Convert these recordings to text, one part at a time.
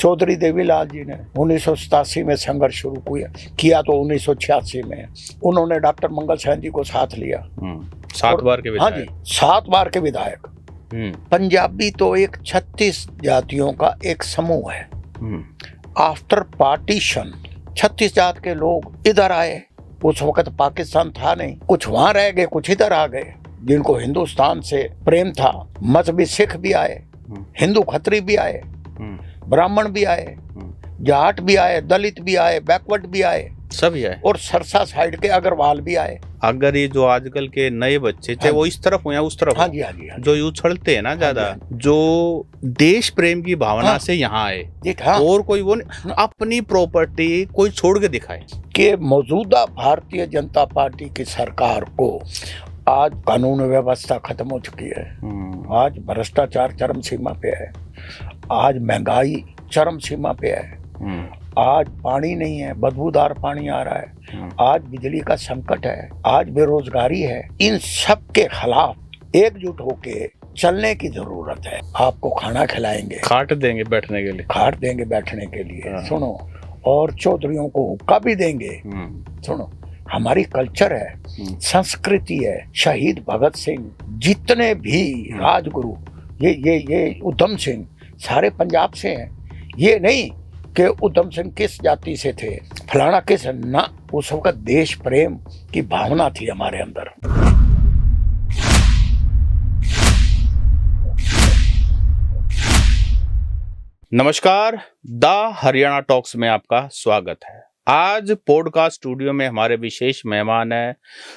चौधरी देवीलाल जी ने 1987 में संघर्ष शुरू किया तो 1986 में उन्होंने डॉक्टर मंगल सैन जी को साथ लिया। 7 बार के हाँ विधायक। जी, 7 बार के विधायक। पंजाबी तो एक 36 जातियों का एक समूह है। आफ्टर पार्टीशन 36 जात के लोग इधर आए। उस वक्त पाकिस्तान था नहीं, कुछ वहां रह गए, कुछ इधर आ गए। जिनको हिंदुस्तान से प्रेम था, मजहबी सिख भी आए, हिंदू खत्री भी आए, ब्राह्मण भी आए, जाट भी आए, दलित भी आए, बैकवर्ड भी आए, सभी आए, और सरसा साइड के अग्रवाल भी आए। अगर ये जो आजकल के नए बच्चे चाहे वो इस तरफ हो या उस तरफ हाँ जी, हाँ जी, हाँ जी, जो यूँ उछलते हैं ना ज्यादा, जो देश प्रेम की भावना से यहाँ आए, और कोई वो अपनी प्रॉपर्टी कोई छोड़ के दिखाए कि मौजूदा भारतीय जनता पार्टी की सरकार को आज कानून व्यवस्था खत्म हो चुकी है। आज भ्रष्टाचार चरम सीमा पे है, आज महंगाई चरम सीमा पे है, आज पानी नहीं है, बदबूदार पानी आ रहा है, आज बिजली का संकट है, आज बेरोजगारी है। इन सब के खिलाफ एकजुट होके चलने की जरूरत है। आपको खाना खिलाएंगे, खाट देंगे बैठने के लिए, खाट देंगे बैठने के लिए, सुनो, और चौधरियों को हुक्का भी देंगे, सुनो। हमारी कल्चर है, संस्कृति है। शहीद भगत सिंह, जितने भी राजगुरु, ये उधम सिंह सारे पंजाब से हैं। ये नहीं कि उधम सिंह किस जाति से थे, फलाना किस, ना, उस वक्त देश प्रेम की भावना थी हमारे अंदर। नमस्कार, द हरियाणा टॉक्स में आपका स्वागत है। आज पॉडकास्ट स्टूडियो में हमारे विशेष मेहमान हैं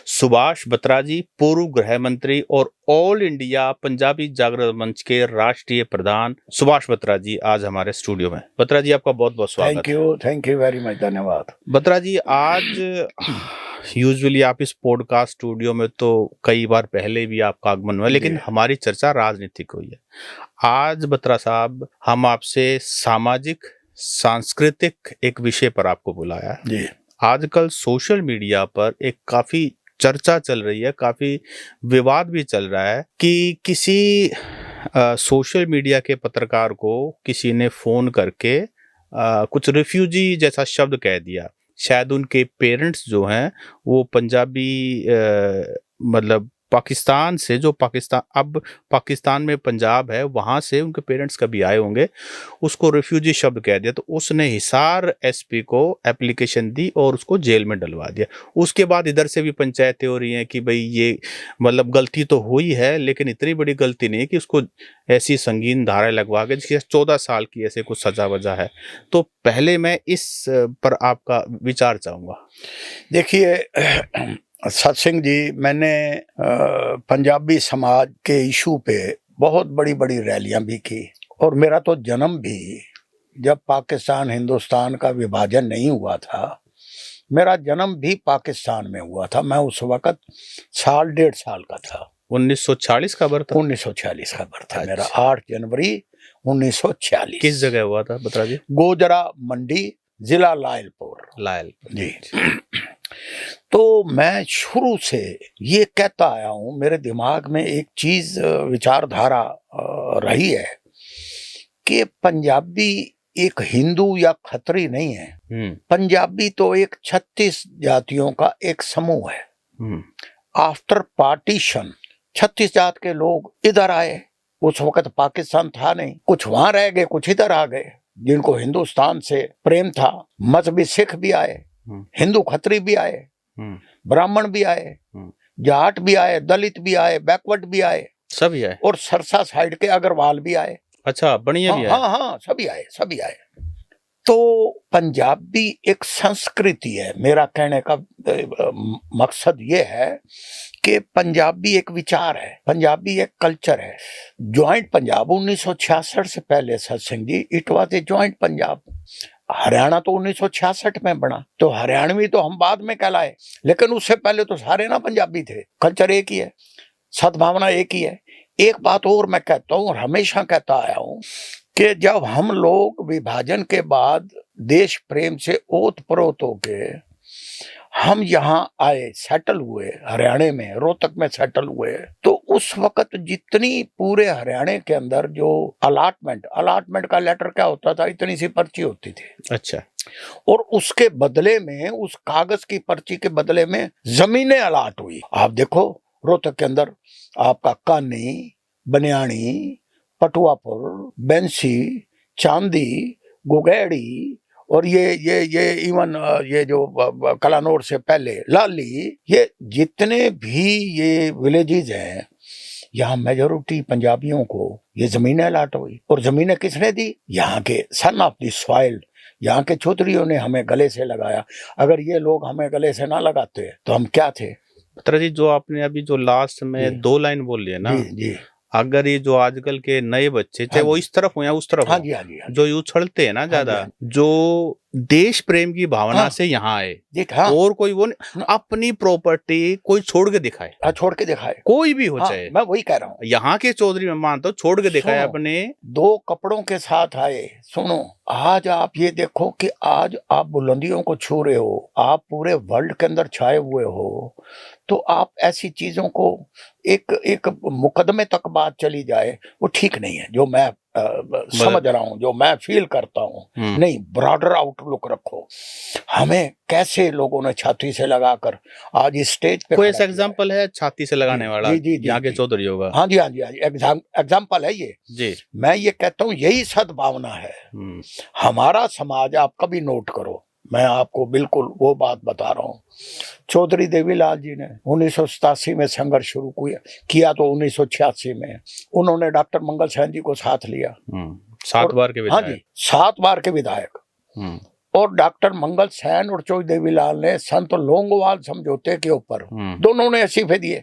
सुभाष बत्रा जी, पूर्व गृह मंत्री और ऑल इंडिया पंजाबी जागरण मंच के राष्ट्रीय प्रधान। सुभाष बत्रा जी आज हमारे स्टूडियो में। बत्रा जी आपका बहुत बहुत स्वागत। थैंक यू वेरी मच, धन्यवाद। बत्रा जी, आज यूजुअली आप इस पॉडकास्ट स्टूडियो में तो कई बार पहले भी आपका आगमन हुआ, लेकिन हमारी चर्चा राजनीतिक हुई है। आज बत्रा साहब, हम आपसे सामाजिक सांस्कृतिक एक विषय पर आपको बुलाया है जी। आजकल सोशल मीडिया पर एक काफी चर्चा चल रही है, काफी विवाद भी चल रहा है कि किसी सोशल मीडिया के पत्रकार को किसी ने फोन करके कुछ रिफ्यूजी जैसा शब्द कह दिया। शायद उनके पेरेंट्स जो हैं वो पंजाबी मतलब पाकिस्तान से, जो पाकिस्तान में पंजाब है, वहां से उनके पेरेंट्स कभी आए होंगे, उसको रिफ्यूजी शब्द कह दिया। तो उसने हिसार एसपी को एप्लीकेशन दी और उसको जेल में डलवा दिया। उसके बाद इधर से भी पंचायतें हो रही हैं कि भाई ये मतलब गलती तो हुई है, लेकिन इतनी बड़ी गलती नहीं कि उसको ऐसी संगीन धारा लगवा के जिसकी 14 साल की ऐसे कुछ सजा वजह है। तो पहले मैं इस पर आपका विचार चाहूंगा। देखिए सत्सिंह जी, मैंने पंजाबी समाज के इशू पे बहुत बड़ी बड़ी रैलियां भी की, और मेरा तो जन्म भी जब पाकिस्तान हिंदुस्तान का विभाजन नहीं हुआ था, मेरा जन्म भी पाकिस्तान में हुआ था। मैं उस वक्त 1.5 साल का था। 1946 का बर्थ? 1946 का बर्थ था मेरा, 8 जनवरी 1946। किस जगह हुआ था बता जी? गोजरा मंडी, जिला लायलपुर जी। तो मैं शुरू से ये कहता आया हूं, मेरे दिमाग में एक चीज विचारधारा रही है कि पंजाबी एक हिंदू या खत्री नहीं है। पंजाबी तो एक 36 जातियों का एक समूह है। आफ्टर पार्टीशन 36 जात के लोग इधर आए। उस वक्त पाकिस्तान था नहीं, कुछ वहां रह गए, कुछ इधर आ गए। जिनको हिंदुस्तान से प्रेम था, मजहबी सिख भी आए, हिंदू खत्री भी आए, ब्राह्मण भी आए, जाट भी आए, दलित भी आए, बैकवर्ड भी आए, सभी आए, और सरसा साइड के अग्रवाल भी आए। अच्छा, बढ़िया भी आए। हाँ, सभी आए। तो पंजाबी एक संस्कृति है। मेरा कहने का मकसद ये है कि पंजाबी एक विचार है, पंजाबी एक कल्चर है। ज्वाइंट पंजाब 1966 से पहले Satsingh ji, it was a joint Punjab. Haryana तो 1966 में बना, तो हरियाणवी तो हम बाद में कहलाए, लेकिन उससे पहले तो सारे ना पंजाबी थे। कल्चर एक ही है, सद्भावना एक ही है। एक बात और मैं कहता हूँ और हमेशा कहता आया हूँ कि जब हम लोग विभाजन के बाद देश प्रेम से ओत प्रोत होके हम यहाँ आए, सेटल हुए हरियाणा में, रोहतक में सेटल हुए, तो उस वक्त जितनी पूरे हरियाणा के अंदर जो अलॉटमेंट का लेटर क्या होता था, इतनी सी पर्ची होती थी। अच्छा। और उसके बदले में, उस कागज की पर्ची के बदले में जमीनें अलाट हुई। आप देखो रोहतक के अंदर आपका कानी, बनियानी, पटुआपुर, बेंसी, चांदी, गुगेड़ी, और ये इवन ये जो कलानौर से पहले लाली, ये जितने भी ये विलेजेस हैं, यहाँ मेजोरिटी पंजाबियों को ये जमीनें अलाट हुई। और जमीनें किसने दी? यहाँ के सन ऑफ द सॉइल, यहाँ के चौधरियों ने हमें गले से लगाया। अगर ये लोग हमें गले से ना लगाते तो हम क्या थे? बत्रा जी, जो आपने अभी जो लास्ट में 2 लाइन बोल है ना, जी, अगर ये जो आजकल के नए बच्चे, चाहे वो इस तरफ हो या उस तरफ हो, जो यूथ छड़ते हैं ना ज्यादा, जो देश प्रेम की भावना से यहाँ आए, और कोई वो अपनी प्रॉपर्टी कोई छोड़ के दिखाए, कोई भी हो, चाहे मैं वही कह रहा हूँ, यहाँ के चौधरी मैं मानता हूँ, छोड़ के दिखाए अपने 2 कपड़ों के साथ आए। सुनो, आज आप ये देखो कि आज आप बुलंदियों को छू रहे हो, आप पूरे वर्ल्ड के अंदर छाए हुए हो, तो आप ऐसी चीजों को एक मुकदमे तक बात चली जाए, वो ठीक नहीं है। जो मैं समझ रहा हूँ, जो मैं फील करता हूँ, नहीं, ब्रॉडर आउटलुक रखो। हमें कैसे लोगों ने छाती से लगाकर आज इस स्टेज पे, कोई ऐसा एग्जांपल है छाती से लगाने वाला यहाँ के चौधरी होगा? हाँ जी, एग्जांपल है ये जी। मैं ये कहता हूँ यही सद्भावना है हमारा समाज। आप कभी नोट करो, मैं आपको बिल्कुल वो बात बता रहा हूँ। चौधरी देवीलाल जी ने 1987 में संघर्ष शुरू किया, तो 1986 में उन्होंने डॉक्टर मंगल सैन जी को साथ लिया। 7 बार के विधायक। हाँ जी, 7 बार के विधायक। और डॉक्टर मंगल सैन और चौधरी देवीलाल ने संत लोंगोवाल समझौते के ऊपर दोनों ने इस्तीफे दिए।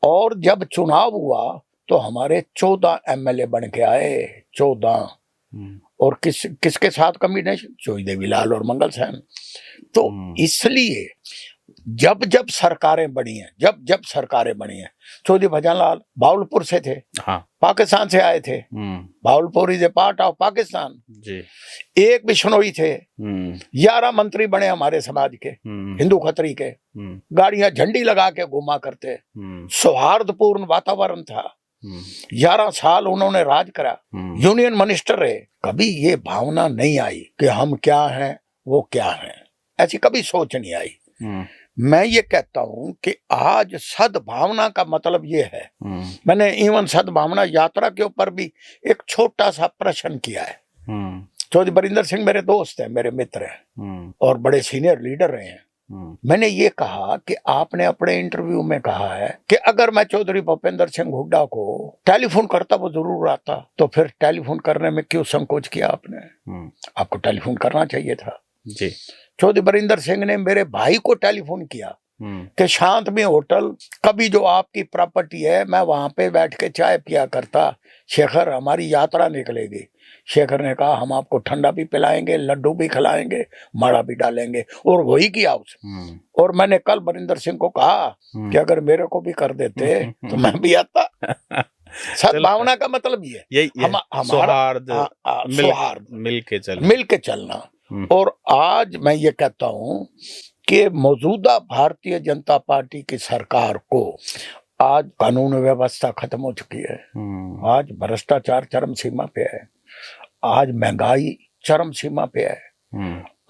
और जब चुनाव हुआ तो हमारे 14 एमएलए बन के आए, 14। और किसके साथ कॉम्बिनेशन? चौधरी देवीलाल और मंगल सैन। तो इसलिए जब सरकारें बनी हैं, चौधरी भजनलाल बावलपुर से थे, हाँ, पाकिस्तान से आए थे, Bahawalpur is a part of Pakistan ji. एक बिश्नोई थे, 11 मंत्री बने हमारे समाज के, हिंदू खत्री के, गाड़ियां झंडी लगा के घुमा करते, सौहार्दपूर्ण वातावरण था, 11 साल उन्होंने राज करा, यूनियन मिनिस्टर रहे। कभी ये भावना नहीं आई कि हम क्या हैं, वो क्या हैं, ऐसी कभी सोच नहीं आई। मैं ये कहता हूं कि आज सद्भावना का मतलब ये है, मैंने इवन सद्भावना यात्रा के ऊपर भी एक छोटा सा प्रश्न किया है। चौधरी बरिंदर सिंह मेरे दोस्त हैं, मेरे मित्र हैं, और बड़े सीनियर लीडर रहे हैं। मैंने ये कहा कि आपने अपने इंटरव्यू में कहा है कि अगर मैं चौधरी भूपेंद्र सिंह हुड्डा को टेलीफोन करता वो जरूर आता, तो फिर टेलीफोन करने में क्यों संकोच किया आपने? आपको टेलीफोन करना चाहिए था जी। चौधरी बरिंदर सिंह ने मेरे भाई को टेलीफोन किया कि शांत में होटल, कभी जो आपकी प्रॉपर्टी है, मैं वहां पे बैठ के चाय पिया करता, शेखर हमारी यात्रा निकलेगी। शेखर ने कहा हम आपको ठंडा भी पिलाएंगे, लड्डू भी खिलाएंगे, माड़ा भी डालेंगे, और वही किया उसने। और मैंने कल बरिंदर सिंह को कहा कि अगर मेरे को भी सौहार्द तो मैं भी आता। सद्भावना का मतलब ये सौहार्द, मिलके चलना। और आज मैं ये कहता हूं कि मौजूदा भारतीय जनता पार्टी की सरकार को आज कानून व्यवस्था खत्म हो चुकी है, आज भ्रष्टाचार चरम सीमा पे है, आज महंगाई चरम सीमा पे है,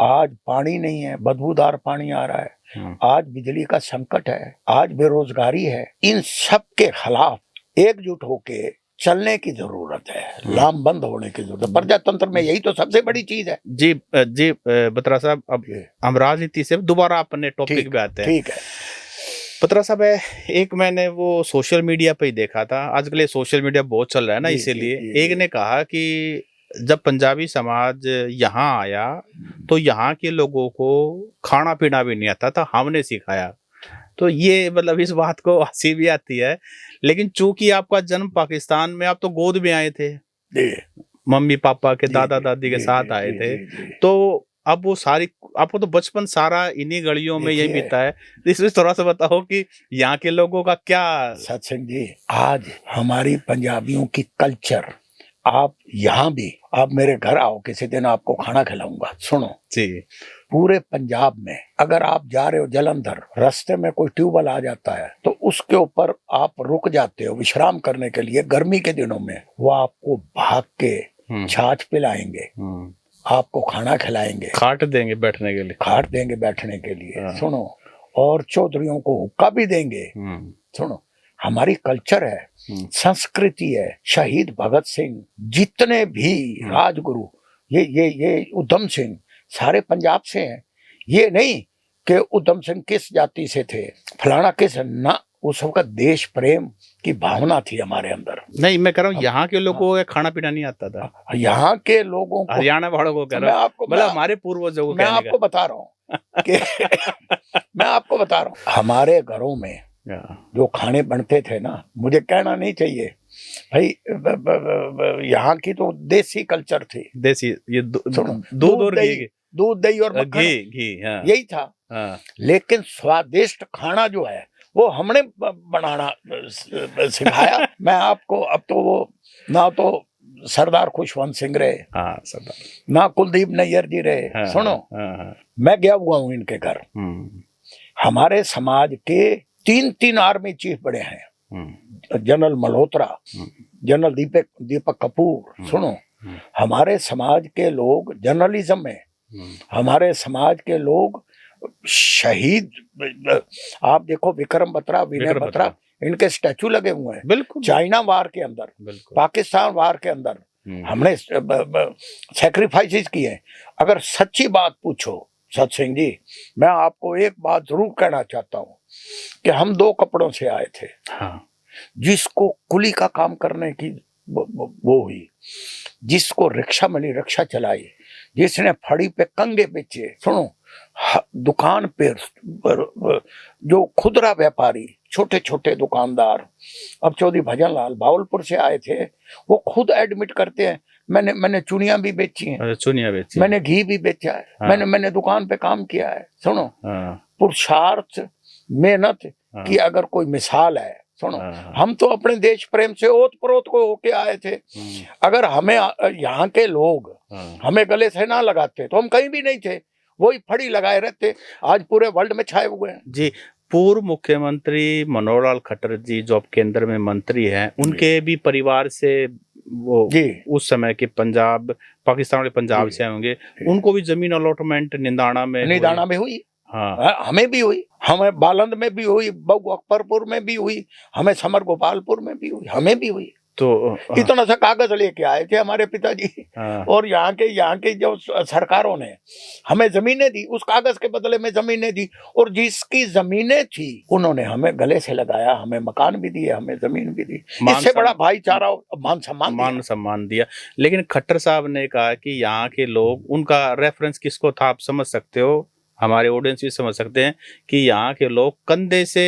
आज पानी नहीं है, बदबूदार पानी आ रहा है, आज बिजली का संकट है, आज बेरोजगारी है। इन सब के खिलाफ एकजुट होके चलने की जरूरत है, लामबंद होने की जरूरत है। प्रजातंत्र में यही तो सबसे बड़ी चीज है। जी जी बत्रा साहब, अब हम राजनीति से दोबारा अपने टॉपिक पे आते हैं। ठीक है बत्रा साहब, एक मैंने वो सोशल मीडिया पे ही देखा था, आजकल सोशल मीडिया बहुत चल रहा है ना, इसीलिए एक ने कहा कि जब पंजाबी समाज यहाँ आया तो यहाँ के लोगों को खाना पीना भी नहीं आता था, हमने सिखाया। तो ये मतलब इस बात को हंसी भी आती है, लेकिन चूंकि आपका जन्म पाकिस्तान में, आप तो गोद में आए थे, मम्मी पापा के दादा दादी के साथ आए थे, तो अब वो सारी, आपको तो बचपन सारा इन्हीं गलियों में यही बीता है। इसमें थोड़ा सा बताओ कि यहाँ के लोगों का क्या। सत्संग जी, आज हमारी पंजाबियों की कल्चर आप यहाँ भी, आप मेरे घर आओ किसी दिन, आपको खाना खिलाऊंगा। सुनो जी, पूरे पंजाब में अगर आप जा रहे हो जलंधर, रास्ते में कोई ट्यूबवेल आ जाता है तो उसके ऊपर आप रुक जाते हो विश्राम करने के लिए। गर्मी के दिनों में वो आपको भाग के छाछ पिलाएंगे, आपको खाना खिलाएंगे, खाट देंगे बैठने के लिए, खाट देंगे बैठने के लिए। सुनो, और चौधरियों को हुक्का भी देंगे। सुनो, हमारी कल्चर है, संस्कृति है। शहीद भगत सिंह, जितने भी राजगुरु, ये उधम सिंह सारे पंजाब से हैं। ये नहीं कि उधम सिंह किस जाति से थे, फलाना किस, ना, उस वक्त देश प्रेम की भावना थी हमारे अंदर। नहीं, मैं कह रहा हूँ यहाँ के लोगों को खाना पीना नहीं आता था। यहाँ के लोगों को, हरियाणा वालों को कह रहा हूँ, मतलब हमारे पूर्वजों को, मैं आपको बता रहा हूँ कि मैं आपको बता रहा हूँ, हमारे घरों में जो खाने बनते थे ना, मुझे कहना नहीं चाहिए भाई, यहाँ की तो देसी कल्चर थी। देसी, ये दूध और घी, दूध दही और घी, हाँ, यही था। हाँ। लेकिन स्वादिष्ट खाना जो है वो हमने बनाना सिखाया। मैं आपको, अब तो वो ना तो सरदार खुशवंत सिंह रहे, हाँ, सरदार, ना कुलदीप नैयर जी रहे। हाँ, सुनो, हाँ, मैं गया हुआ हूँ इनके घर। हमारे समाज के 3 आर्मी चीफ बड़े हैं, जनरल मल्होत्रा, जनरल दीपक कपूर। सुनो, हमारे समाज के लोग जर्नलिज्म में, हमारे समाज के लोग शहीद, आप देखो विक्रम बत्रा, विनय बत्रा, इनके स्टैचू लगे हुए हैं। बिल्कुल, चाइना वार के अंदर, पाकिस्तान वार के अंदर हमने सैक्रिफाइसेस किए। अगर सच्ची बात पूछो सत सिंह जी, मैं आपको एक बात जरूर कहना चाहता हूँ कि हम 2 कपड़ों से आए थे। हाँ। जिसको कुली का काम करने की वो हुई, जिसको रिक्शा मिली रिक्शा चलाई, जिसने फड़ी पे कंगे बेचे। सुनो, दुकान पे जो खुदरा व्यापारी, छोटे छोटे दुकानदार, अब चौधरी भजन लाल भावलपुर से आए थे, वो खुद एडमिट करते हैं, मैंने चुनियां भी बेची हैं, चुनियां बेची, मैंने घी भी बेचा है। हाँ। मैंने दुकान पे काम किया है। सुनो, हाँ। पुरुषार्थ, मेहनत की अगर कोई मिसाल है, सुनो, हम तो अपने देश प्रेम से ओत प्रोत को होके आए थे। अगर हमें यहाँ के लोग हमें गले से ना लगाते तो हम कहीं भी नहीं थे, वही फड़ी लगाए रहते, आज पूरे वर्ल्ड में छाए हुए हैं। जी, पूर्व मुख्यमंत्री मनोहर लाल खट्टर जी जो अब केंद्र में मंत्री हैं, उनके भी परिवार से वो उस समय के पंजाब, पाकिस्तान वाले पंजाब से होंगे, उनको भी जमीन अलॉटमेंट निंदाना में हुई। हाँ, हमें भी हुई, हमें बालंद में भी हुई, बगु अकबरपुर में भी हुई, हमें समर गोपालपुर में भी हुई, हमें भी हुई। तो इतना सा कागज लेके आए थे हमारे पिताजी। और यहाँ के जो सरकारों ने हमें जमीनें दी, उस कागज के बदले में जमीनें दी, और जिसकी जमीनें थी उन्होंने हमें गले से लगाया, हमें मकान भी दिए, हमें जमीन भी दी। इससे बड़ा भाईचारा, मान सम्मान दिया। लेकिन खट्टर साहब ने कहा कि यहाँ के लोग, उनका रेफरेंस किसको था आप समझ सकते हो, हमारे ऑडियंस भी समझ सकते हैं कि यहाँ के लोग कंधे से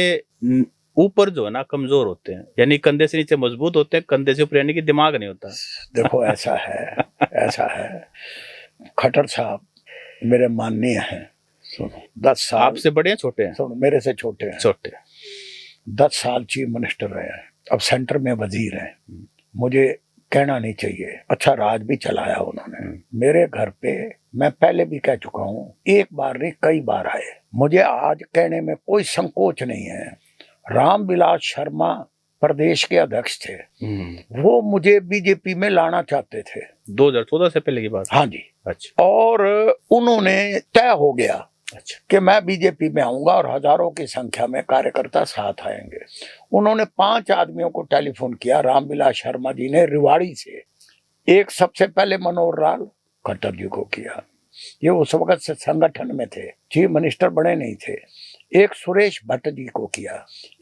ऊपर जो है ना कमजोर होते हैं, यानी कंधे से नीचे मजबूत होते हैं, कंधे से ऊपर यानी कि दिमाग नहीं होता। देखो ऐसा है, ऐसा है। खट्टर साहब मेरे माननीय हैं। सुनो, 10 साल आपसे बड़े हैं छोटे हैं? सुनो, मेरे से छोटे हैं। छोटे। 10 साल चीफ मिनिस्टर रहे हैं, अब सेंटर में वजीर हैं। मुझे कहना नहीं चाहिए, अच्छा राज भी चलाया उन्होंने। मेरे घर पे मैं पहले भी कह चुका हूँ, एक बार नहीं कई बार आए। मुझे आज कहने में कोई संकोच नहीं है, रामविलास शर्मा प्रदेश के अध्यक्ष थे, वो मुझे बीजेपी में लाना चाहते थे। 2014 से पहले की बात? हाँ जी। अच्छा। और उन्होंने तय हो गया, अच्छा, कि मैं बीजेपी में आऊंगा और हजारों की संख्या में कार्यकर्ता साथ आएंगे। उन्होंने 5 आदमियों को टेलीफोन किया, रामविलास शर्मा जी ने रिवाड़ी से, एक सबसे पहले मनोहर लाल खट्टर जी को किया, ये उस वक्त से संगठन में थे, चीफ मिनिस्टर बने नहीं थे। एक सुरेश भट्ट जी को किया,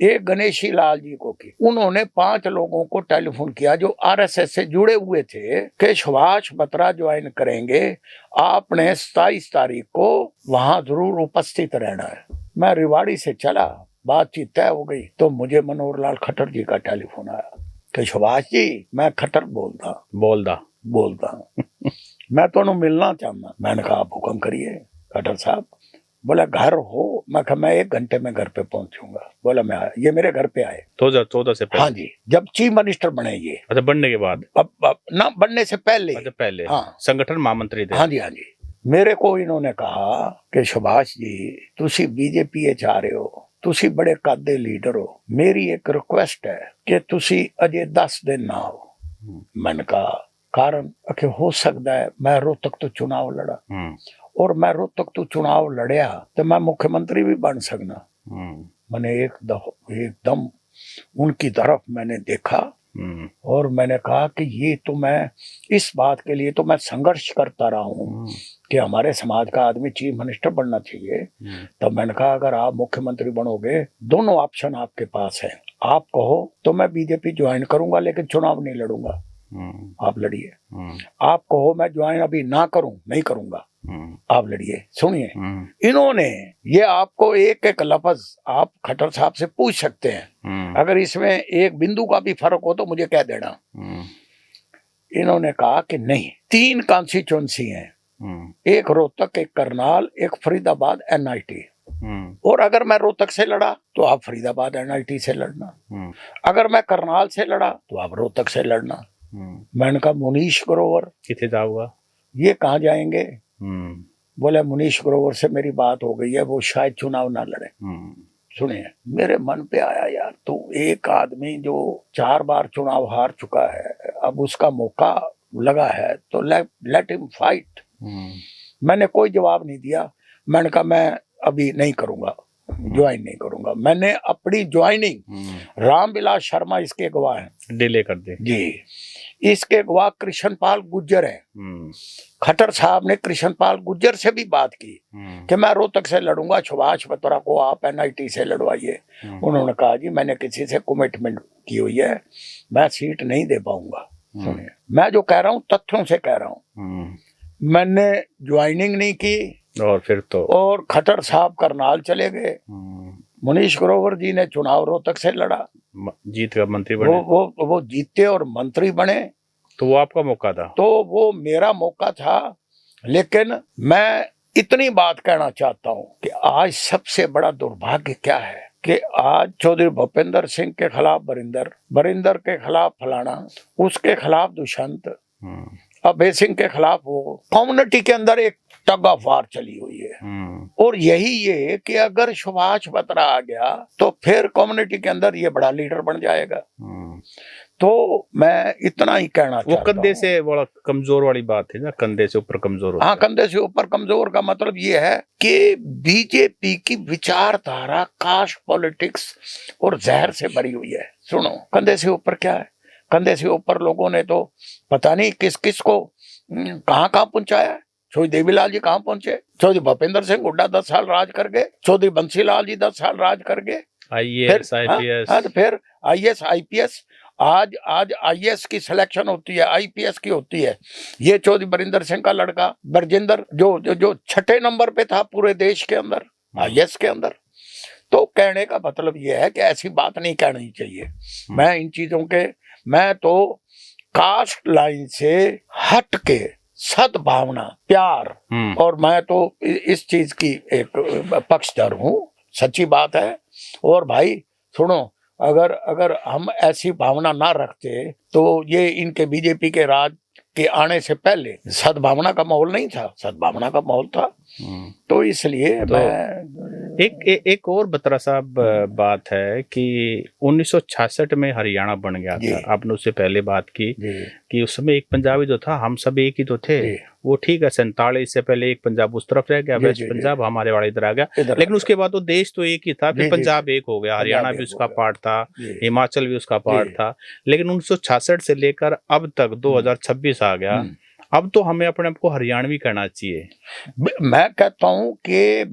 एक गणेशी लाल जी को की। उन्होंने 5 लोगों को टेलीफोन किया जो आरएसएस से जुड़े हुए थे कि सुभाष बत्रा ज्वाइन करेंगे, आपने 27 तारीख को वहां जरूर उपस्थित रहना है। मैं रिवाड़ी से चला, बातचीत तय हो गई, तो मुझे मनोहर लाल खट्टर जी का टेलीफोन आया कि सुभाष जी, मैं खट्टर बोलता मैं तो मिलना चाहता। मैंने कहा आप हुक्म करिए खट्टर साहब। बोला घर हो? मैं कहा मैं 1 घंटे में घर पे पहुंचूंगा। बोला मैं आया। ये मेरे घर पे आए 2014 से पहले? हाँ जी, जब चीफ मिनिस्टर बने ये। अच्छा, बनने के बाद? अब ना बनने से पहले। अच्छा, पहले हाँ, संगठन महामंत्री थे? हाँ जी, हाँ जी। मेरे को इन्होंने कहा कि सुभाष जी तुसी बीजेपी जा रहे हो, तुसी बड़े कादे लीडर हो, मेरी एक रिक्वेस्ट है कि तुसी अजे 10 दिन ना आओ। मैंने कहा कारण कि हो सकता है मैं रोहतक तो चुनाव लड़ा, और मैं रोहतक तो चुनाव लड़या तो मैं मुख्यमंत्री भी बन सकना। मैंने एकदम उनकी तरफ मैंने देखा और मैंने कहा कि ये तो मैं इस बात के लिए तो मैं संघर्ष करता रहा हूँ कि हमारे समाज का आदमी चीफ मिनिस्टर बनना चाहिए। तब मैंने कहा अगर आप मुख्यमंत्री बनोगे, दोनों ऑप्शन आपके पास है, आप कहो तो मैं बीजेपी ज्वाइन करूंगा लेकिन चुनाव नहीं लड़ूंगा, आप लड़िए। आप कहो मैं ज्वाइन अभी ना करूं, नहीं करूंगा, आप लड़िए। सुनिए, इन्होंने ये आपको एक एक लफ्ज आप खट्टर साहब से पूछ सकते हैं, अगर इसमें एक बिंदु का भी फर्क हो तो मुझे कह देना। इन्होंने कहा कि नहीं, 3 कॉन्स्टिट्यूंसी हैं, एक रोहतक, एक करनाल, एक फरीदाबाद NIT, और अगर मैं रोहतक से लड़ा तो आप फरीदाबाद NIT से लड़ना, अगर मैं करनाल से लड़ा तो आप रोहतक से लड़ना। मैंने कहा मुनीश ग्रोवर कितने जाऊंगा, ये कहाँ जाएंगे? बोले मुनीश ग्रोवर से मेरी बात हो गई है, वो शायद चुनाव ना लड़े। सुनिए, मेरे मन पे आया यार, तो एक आदमी जो 4 बार चुनाव हार चुका है, अब उसका मौका लगा है तो लेट हिम फाइट। मैंने कोई जवाब नहीं दिया। मैंने कहा मैं अभी नहीं करूंगा, ज्वाइन नहीं करूंगा। मैंने अपनी ज्वाइनिंग, रामविलास शर्मा इसके गवाह हैं, डिले कर दे जी, इसके गवाह कृष्णपाल गुज्जर हैं। खट्टर साहब ने कृष्णपाल गुज्जर से भी बात की कि मैं रोहतक से लड़ूंगा, सुभाष बत्रा को आप NIT से लड़वाइए। उन्होंने कहा जी मैंने किसी से कमिटमेंट की हुई है, मैं सीट नहीं दे पाऊंगा। सुनिए, मैं जो कह रहा हूँ तथ्यों से कह रहा हूँ। मैंने ज्वाइनिंग नहीं की और फिर तो और खट्टर साहब करनाल चले गए। मुनीश ग्रोवर जी ने चुनाव रोहतक से लड़ा, जीत का मंत्री बने। वो जीते और मंत्री बने, तो वो आपका मौका था? तो वो मेरा मौका था। लेकिन मैं इतनी बात कहना चाहता हूं कि आज सबसे बड़ा दुर्भाग्य क्या है कि आज चौधरी भूपेंद्र सिंह के खिलाफ बरिंदर के खिलाफ फलाना, उसके खिलाफ दुष्यंत, अभय सिंह के खिलाफ वो, कम्युनिटी के अंदर एक टग ऑफ वार चली हुई है। और यही ये कि अगर सुभाष बत्रा आ गया तो फिर कम्युनिटी के अंदर ये बड़ा लीडर बन जाएगा। तो मैं इतना ही कहना चाहता हूं। वो कंधे से बड़ा कमजोर वाली बात है ना, कंधे से ऊपर कमजोर। हाँ, कंधे से ऊपर कमजोर का मतलब ये है कि बीजेपी की विचारधारा कास्ट पॉलिटिक्स और जहर से भरी हुई है। सुनो, कंधे से ऊपर क्या है? कंधे से ऊपर लोगों ने तो पता नहीं किस किस को कहाँ पहुंचाया। चौधरी देवीलाल जी कहाँ पहुंचे? चौधरी भूपेंद्र सिंह हुड्डा 10 साल राज कर गए, चौधरी बंसीलाल जी 10 साल राज कर गए, IAS IPS, फिर IAS IPS। आज IAS की सिलेक्शन होती है, IPS की होती है। ये चौधरी बरिंदर सिंह का लड़का बरजिंदर जो 6ठे नंबर पे था पूरे देश के अंदर, IAS के अंदर। तो कहने का मतलब ये है कि ऐसी बात नहीं कहनी चाहिए। मैं इन चीजों के, मैं तो कास्ट लाइन से हट के सद्भावना, प्यार, और मैं तो इस चीज की एक पक्षधर हूँ, सच्ची बात है। और भाई सुनो, अगर हम ऐसी भावना ना रखते तो ये इनके बीजेपी के राज के आने से पहले सद्भावना का माहौल नहीं था, सद्भावना का माहौल था। तो इसलिए तो मैं एक और बत्रा साहब बात है कि 1966 में हरियाणा बन गया था। आपने उससे पहले बात की कि उस समय एक पंजाबी जो था, हम सब एक ही तो थे। वो ठीक है, 47 से पहले एक पंजाब उस तरफ रह गया, वेस्ट पंजाब हमारे वाले इधर आ गया, लेकिन उसके बाद तो देश तो एक ही था। फिर पंजाब एक हो गया, हरियाणा भी उसका पार्ट था, हिमाचल भी उसका पार्ट था। लेकिन 1966 से लेकर अब तक 2026 आ गया, अब तो हमें अपने आप को हरियाणवी कहना चाहिए। मैं कहता हूँ कि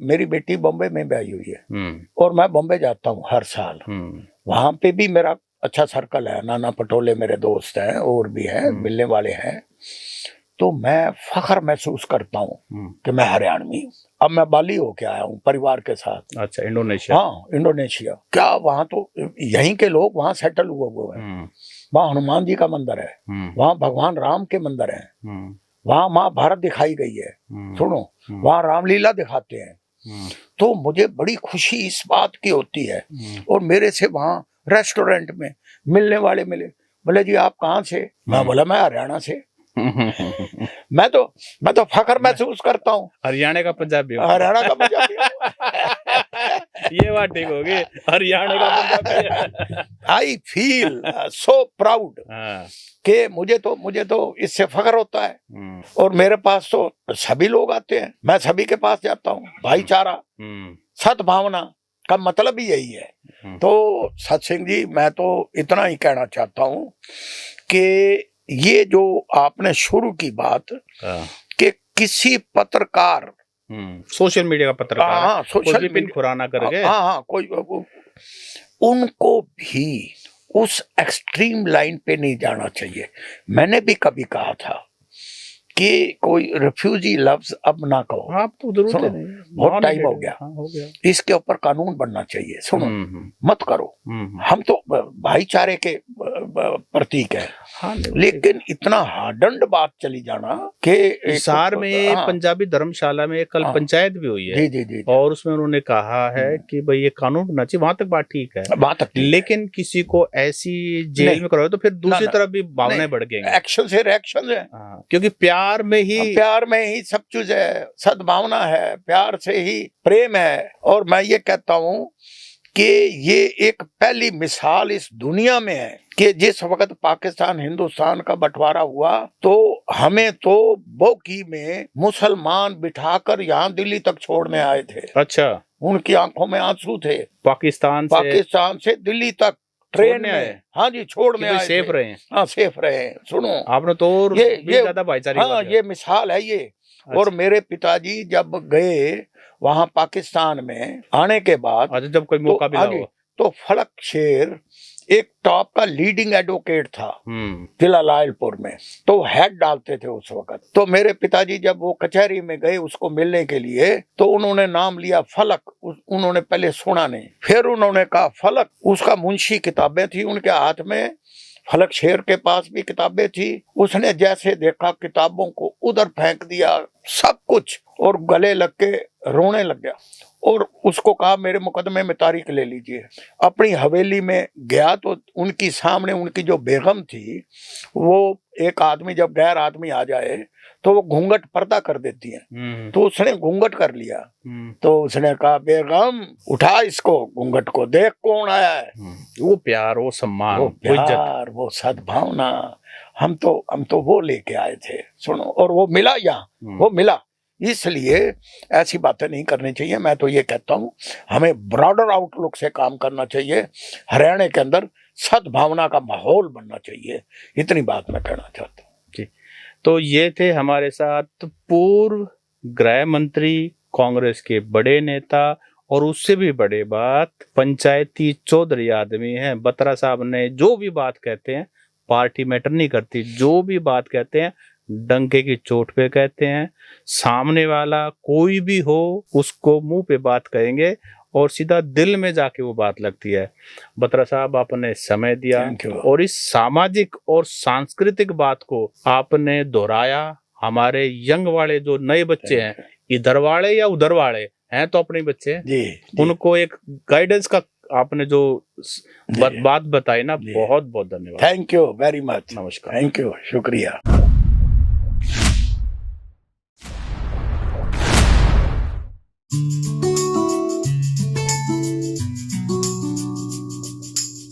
मेरी बेटी बॉम्बे में ब्याही हुई है और मैं बॉम्बे जाता हूँ हर साल। वहां पे भी मेरा अच्छा सर्कल है, नाना पटोले मेरे दोस्त हैं और भी हैं, मिलने वाले हैं। तो मैं फख्र महसूस करता हूँ कि मैं हरियाणवी। अब मैं बाली होके आया हूँ परिवार के साथ। अच्छा, इंडोनेशिया? हाँ, इंडोनेशिया। क्या वहाँ तो यहीं के लोग वहाँ सेटल हुए हैं। वहाँ हनुमान जी का मंदिर है, वहाँ भगवान राम के मंदिर हैं, वहाँ माँ भारत दिखाई गई है। सुनो, वहाँ रामलीला दिखाते हैं। तो मुझे बड़ी खुशी इस बात की होती है। और मेरे से वहाँ रेस्टोरेंट में मिलने वाले मिले, बोले जी आप कहाँ से? मैं बोला मैं हरियाणा से। मैं तो फख्र महसूस करता हूँ, हरियाणा का पंजाबी हूँ। हरियाणा का पंजाबी हूँ। ये बात ठीक होगी, हरियाणा का Punjabi. I feel so proud कि मुझे तो इससे फख्र होता है। और मेरे पास तो सभी लोग आते हैं, मैं सभी के पास जाता हूँ। भाईचारा, सद्भावना का मतलब ही यही है। तो सत्सिंह जी, मैं तो इतना ही कहना चाहता हूँ कि ये जो आपने शुरू की बात कि किसी पत्रकार, सोशल मीडिया का पत्रकार, हाँ, सोशल मीडिया खुराना करके, हाँ, कोई उनको भी उस एक्सट्रीम लाइन पे नहीं जाना चाहिए। मैंने भी कभी कहा था कि कोई रिफ्यूजी लफ्ज अब ना कहो। आप तो जरूर नहीं, बहुत टाइम हो गया। हो गया। इसके ऊपर कानून बनना चाहिए। सुनो, मत करो। हम तो भाईचारे के प्रतीक है। हाँ, लेकिन इतना हार्डन्ड बात चली जाना कि हिसार में पंजाबी धर्मशाला में कल पंचायत भी हुई है। जी। और उसमें उन्होंने कहा है कि भाई ये कानून बनना चाहिए। वहां तक बात ठीक है, लेकिन किसी को ऐसी जेल में करो तो फिर दूसरी तरफ भी भावनाएं बढ़ गई। एक्शन से रिएक्शन है, क्योंकि प्यार में ही सब चीज है, सद्भावना है, प्यार से ही प्रेम है। और मैं ये कहता हूँ कि ये एक पहली मिसाल इस दुनिया में है कि जिस वक्त पाकिस्तान हिंदुस्तान का बंटवारा हुआ तो हमें तो बोकी में मुसलमान बिठाकर यहाँ दिल्ली तक छोड़ने आए थे। अच्छा, उनकी आंखों में आंसू थे। पाकिस्तान से दिल्ली तक ट्रेन में, हाँ जी, छोड़ने आए, सेफ रहे हैं। हाँ, सेफ रहे। सुनो, आपने तो ये ज्यादा भाईचारे, हाँ, ये मिसाल है ये। अच्छा। और मेरे पिताजी जब गए वहां पाकिस्तान में आने के बाद, जब कोई मौका मिला तो फलक शेर एक टॉप का लीडिंग एडवोकेट था जिला लायलपुर में, तो हेड डालते थे उस वक्त। तो मेरे पिताजी जब वो कचहरी में गए उसको मिलने के लिए, तो उन्होंने नाम लिया फलक। उन्होंने पहले सुना नहीं, फिर उन्होंने कहा फलक। उसका मुंशी किताबें थी उनके हाथ में, फलक शेर के पास भी किताबें थी। उसने जैसे देखा किताबों को उधर फेंक दिया सब कुछ, और गले लग के रोने लग गया। और उसको कहा मेरे मुकदमे में तारीख ले लीजिए। अपनी हवेली में गया तो उनकी सामने उनकी जो बेगम थी, वो एक आदमी जब गैर आदमी आ जाए तो वो घूंघट पर्दा कर देती है। तो उसने घूंघट कर लिया। तो उसने कहा बेगम उठा इसको, घूंघट को, देख कौन आया है। वो प्यार, वो सम्मान, वो प्यार, वो सद्भावना, हम तो वो लेके आए थे। सुनो, और वो मिला यहाँ, वो मिला। इसलिए ऐसी बातें नहीं करनी चाहिए। मैं तो ये कहता हूँ हमें ब्रॉडर आउटलुक से काम करना चाहिए। हरियाणा के अंदर सद्भावना का माहौल बनना चाहिए। इतनी बात मैं कहना चाहता हूँ जी। तो ये थे हमारे साथ पूर्व गृह मंत्री, कांग्रेस के बड़े नेता, और उससे भी बड़े बात पंचायती चौधरी आदमी हैं बत्रा साहब ने। जो भी बात कहते हैं पार्टी मैटर नहीं करती, जो भी बात कहते हैं डंके की चोट पे कहते हैं। सामने वाला कोई भी हो उसको मुंह पे बात कहेंगे और सीधा दिल में जाके वो बात लगती है। बत्रा साहब, आपने समय दिया और इस सामाजिक और सांस्कृतिक बात को आपने दोहराया। हमारे यंग वाले जो नए बच्चे हैं, इधर वाले या उधर वाले हैं, तो अपने बच्चे हैं जी। उनको एक गाइडेंस का आपने जो बात बताई ना, बहुत बहुत धन्यवाद। Thank you very much. नमस्कार। थैंक यू, शुक्रिया।